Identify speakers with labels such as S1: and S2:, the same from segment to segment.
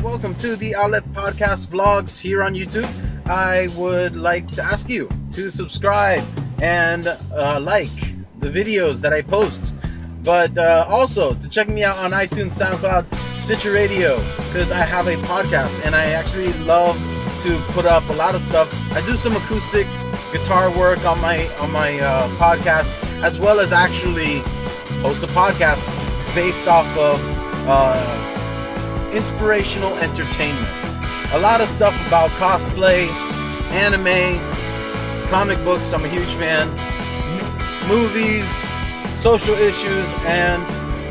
S1: welcome to the Outlet Podcast Vlogs here on YouTube. I would like to ask you to subscribe and like the videos that I post, but also to check me out on iTunes, Soundcloud, Stitcher Radio, because I have a podcast and I actually love to put up a lot of stuff. I do some acoustic guitar work on my podcast, as well as actually host a podcast based off of inspirational entertainment. A lot of stuff about cosplay, anime, comic books, I'm a huge fan, movies, social issues, and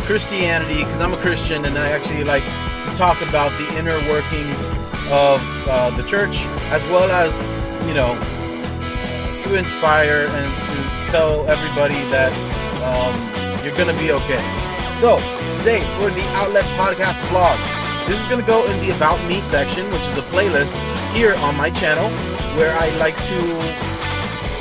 S1: Christianity, because I'm a Christian and I actually like to talk about the inner workings of the church, as well as, you know, to inspire and to tell everybody that you're going to be okay. So, today for the Outlet Podcast Vlogs, this is going to go in the About Me section, which is a playlist here on my channel, where I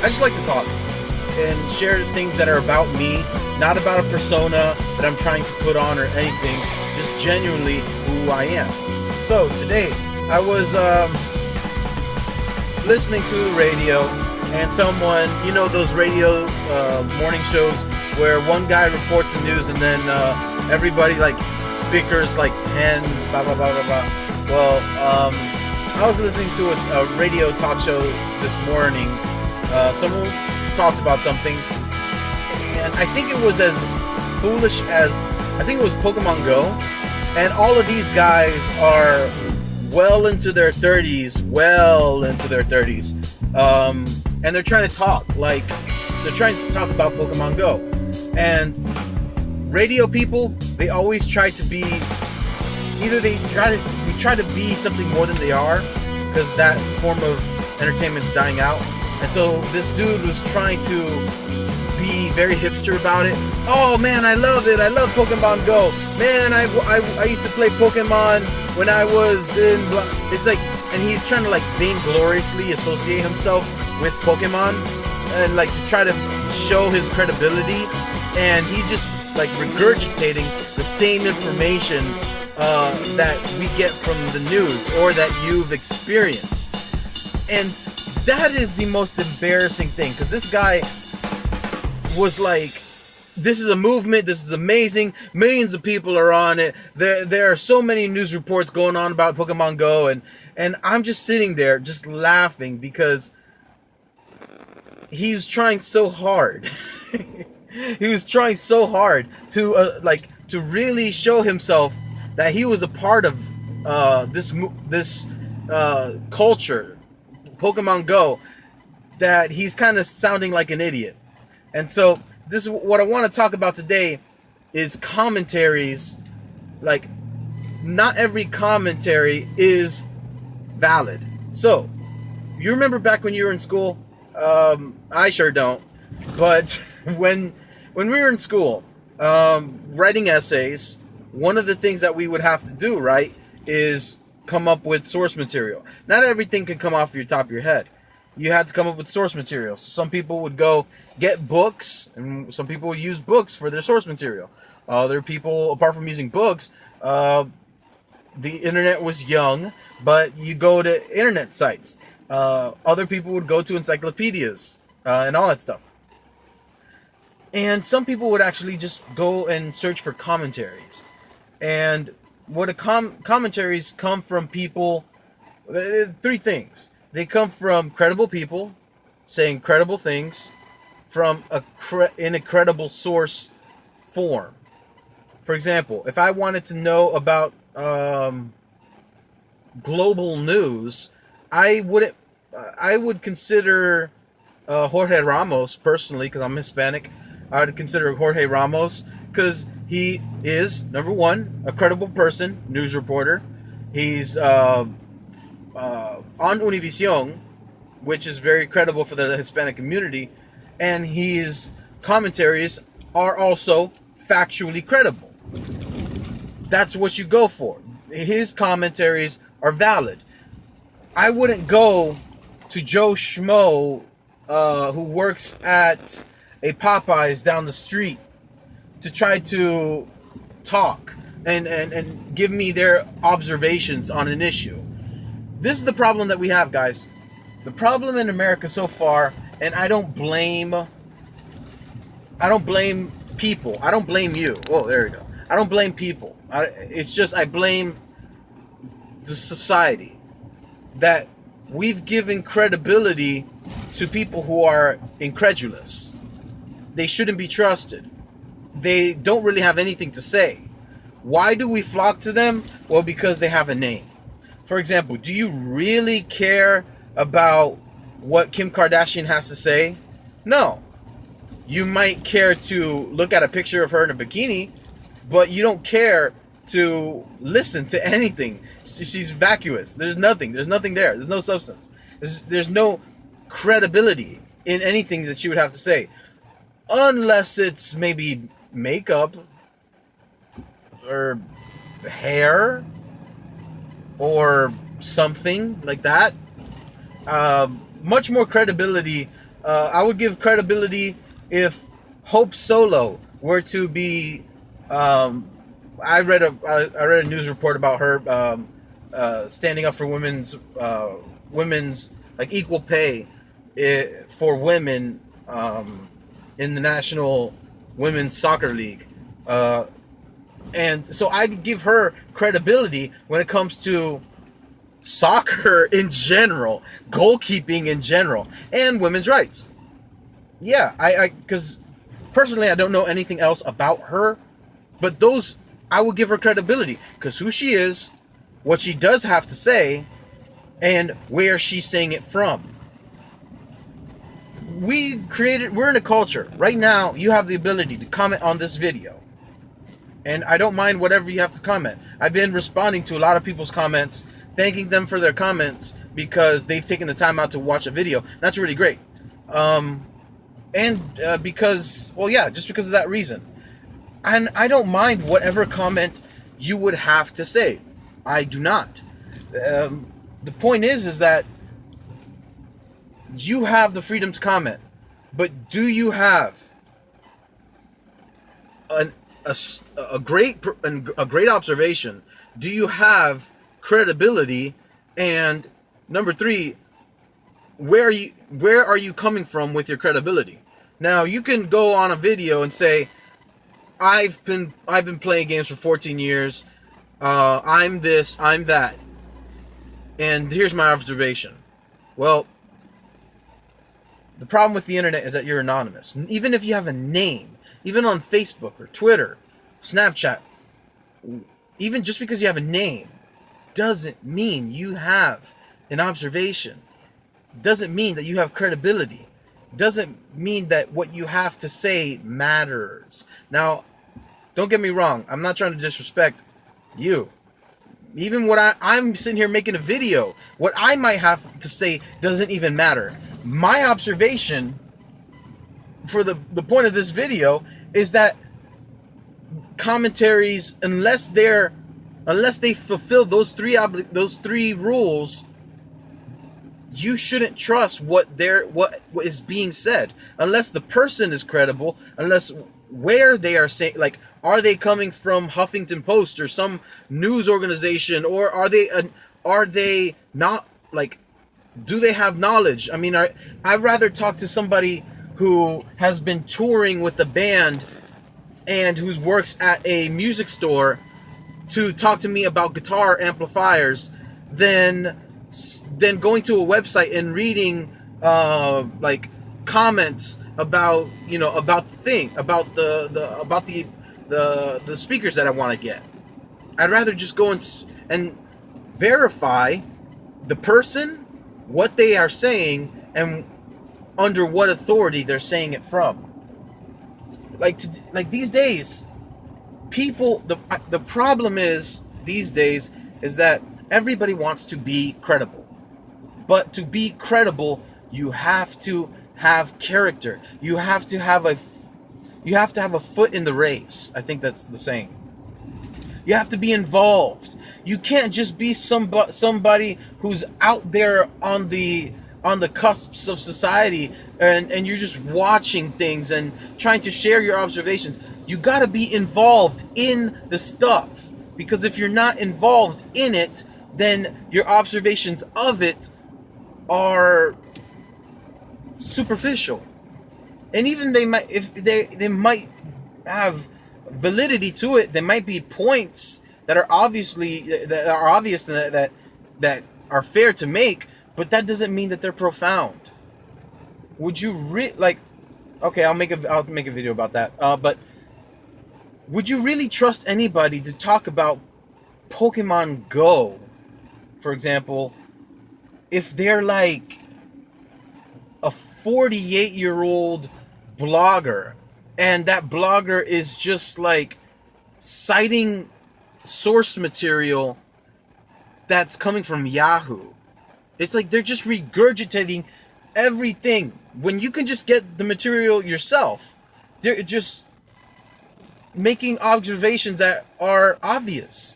S1: just like to talk and share things that are about me, not about a persona that I'm trying to put on or anything, just genuinely who I am. So, today, I was listening to the radio, and someone, you know those radio morning shows where one guy reports the news and then everybody like bickers like hens, blah blah blah blah blah. Well, I was listening to a radio talk show this morning. Someone talked about something, and I think it was as foolish as, I think it was Pokemon Go, and all of these guys are well into their 30s, and they're trying to talk about Pokemon Go. And radio people, they always try to be, either they try to be something more than they are, because that form of entertainment's dying out. And so this dude was trying to be very hipster about it. Oh man, I love it. I love Pokemon Go. Man, I used to play Pokemon when I was in, it's like, and he's trying to like vaingloriously associate himself with Pokemon and like to try to show his credibility, and he's just like regurgitating the same information that we get from the news or that you've experienced. And that is the most embarrassing thing, because this guy was like, this is a movement, this is amazing, millions of people are on it, there are so many news reports going on about Pokemon Go, and I'm just sitting there just laughing, because he was trying so hard. He was trying so hard to to really show himself that he was a part of this culture, Pokemon Go, that he's kind of sounding like an idiot. And so this is what I want to talk about today, is commentaries. Like, not every commentary is valid. So, you remember back when you were in school? I sure don't. But when we were in school, writing essays, one of the things that we would have to do, right, is come up with source material. Not everything can come off your top of your head. You had to come up with source material. So some people would go get books, and some people would use books for their source material. Other people, apart from using books, the internet was young, but you go to internet sites. Other people would go to encyclopedias and all that stuff. And some people would actually just go and search for commentaries. And what commentaries come from people, three things. They come from credible people saying credible things from in a credible source form. For example, if I wanted to know about global news, I would consider Jorge Ramos, personally, because I'm Hispanic. I would consider Jorge Ramos because he is, number one, a credible person, news reporter. He's on Univision, which is very credible for the Hispanic community, and his commentaries are also factually credible. That's what you go for. His commentaries are valid. I wouldn't go to Joe Schmo, who works at a Popeyes down the street, to try to talk and give me their observations on an issue. This is the problem that we have, guys. The problem in America so far, and I don't blame people. I don't blame you. Oh, there we go. I don't blame people. It's just I blame the society, that we've given credibility to people who are incredulous. They shouldn't be trusted. They don't really have anything to say. Why do we flock to them? Well, because they have a name. For example, do you really care about what Kim Kardashian has to say? No. You might care to look at a picture of her in a bikini, but you don't care to listen to anything. She's vacuous. There's nothing there. There's no substance. There's no credibility in anything that she would have to say. Unless it's maybe makeup or hair or something like that. Much more credibility. I would give credibility if Hope Solo were to be... I read a news report about her standing up for women's like equal pay for women in the National Women's Soccer League, and so I'd give her credibility when it comes to soccer in general, goalkeeping in general, and women's rights. Yeah, because personally I don't know anything else about her, but those I would give her credibility because who she is, what she does have to say, and where she's saying it from. We're in a culture. Right now, you have the ability to comment on this video. And I don't mind whatever you have to comment. I've been responding to a lot of people's comments, thanking them for their comments because they've taken the time out to watch a video. That's really great. Because, well, yeah, just because of that reason. And I don't mind whatever comment you would have to say. I do not. The point is that you have the freedom to comment, but do you have a great observation? Do you have credibility? And number 3, where are you coming from with your credibility? Now you can go on a video and say, I've been playing games for 14 years. I'm this, I'm that. And here's my observation. Well, the problem with the internet is that you're anonymous. Even if you have a name, even on Facebook or Twitter, Snapchat, even just because you have a name doesn't mean you have an observation. Doesn't mean that you have credibility. Doesn't mean that what you have to say matters. Now, don't get me wrong. I'm not trying to disrespect you. Even what I'm sitting here making a video, what I might have to say doesn't even matter. My observation for the point of this video is that commentaries, unless they fulfill those three rules, you shouldn't trust what is being said unless the person is credible, unless where they are saying, like, are they coming from Huffington Post or some news organization, or are they not, like, do they have knowledge? I mean, I'd rather talk to somebody who has been touring with the band and who works at a music store to talk to me about guitar amplifiers than going to a website and reading like comments about about the thing, about the speakers that I want to get. I'd rather just go and verify the person, what they are saying, and under what authority they're saying it from. Like these days, people, the problem is these days is that everybody wants to be credible. But to be credible, you have to have character. You have to have a foot in the race. I think that's the saying. You have to be involved. You can't just be somebody who's out there on the cusps of society and you're just watching things and trying to share your observations. You got to be involved in the stuff. Because if you're not involved in it, then your observations of it are superficial. And even they might, if they might have validity to it, there might be points that are obvious that are fair to make, but that doesn't mean that they're profound. Would you okay, I'll make a video about that. But would you really trust anybody to talk about Pokemon Go, for example, if they're like a 48-year-old blogger, and that blogger is just like citing source material that's coming from Yahoo? It's like they're just regurgitating everything when you can just get the material yourself. They're just making observations that are obvious.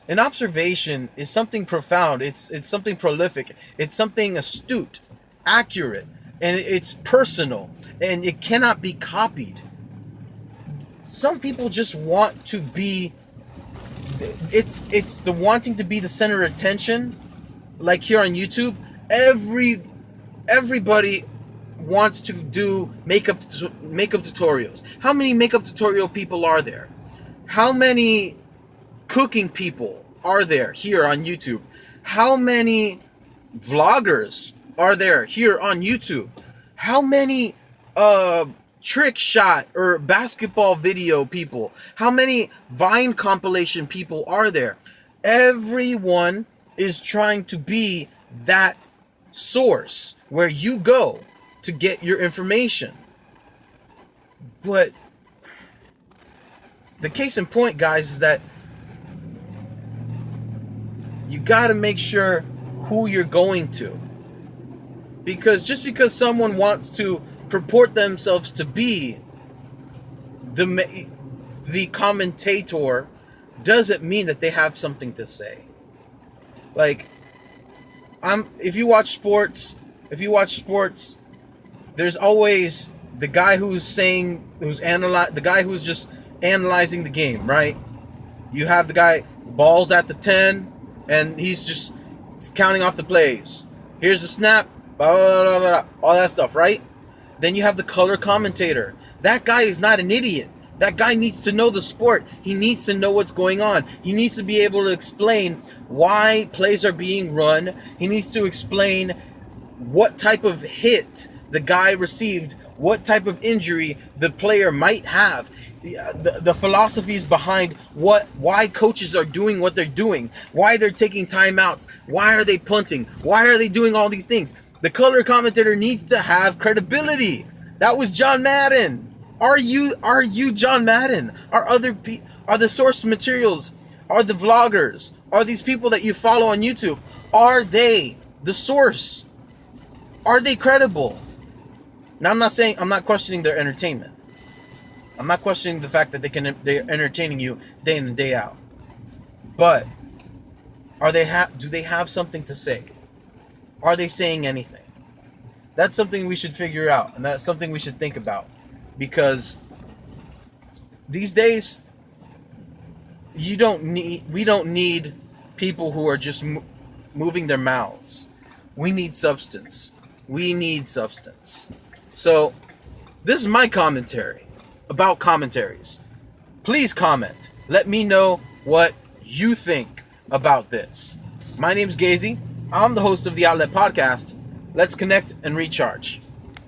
S1: An observation is something profound. It's something prolific. It's something astute, accurate, and it's personal, and it cannot be copied. Some people just want to be, it's the wanting to be the center of attention. Like here on YouTube, everybody wants to do makeup tutorials. How many makeup tutorial people are there? How many cooking people are there here on YouTube? How many vloggers are there here on YouTube? How many trick shot or basketball video people? How many Vine compilation people are there? Everyone is trying to be that source where you go to get your information. But the case in point, guys, is that you got to make sure who you're going to. Because just because someone wants to purport themselves to be the commentator doesn't mean that they have something to say. Like, if you watch sports, there's always the guy the guy who's just analyzing the game, right? You have the guy, balls at the 10, and he's just counting off the plays. Here's the snap, blah, blah, blah, blah, blah, all that stuff, right? Then you have the color commentator. That guy is not an idiot. That guy needs to know the sport. He needs to know what's going on. He needs to be able to explain why plays are being run. He needs to explain what type of hit the guy received, what type of injury the player might have, the philosophies behind why coaches are doing what they're doing, why they're taking timeouts, why are they punting, why are they doing all these things. The color commentator needs to have credibility. That was John Madden. Are you John Madden? Are the source materials, are the vloggers, are these people that you follow on YouTube, are they the source? Are they credible? Now, I'm not questioning their entertainment. I'm not questioning the fact that they're entertaining you day in and day out. But do they have something to say? Are they saying anything? That's something we should figure out, and that's something we should think about. Because these days, we don't need people who are just moving their mouths. We need substance. We need substance. So, this is my commentary about commentaries. Please comment. Let me know what you think about this. My name's Gazy. I'm the host of the Outlet Podcast. Let's connect and recharge.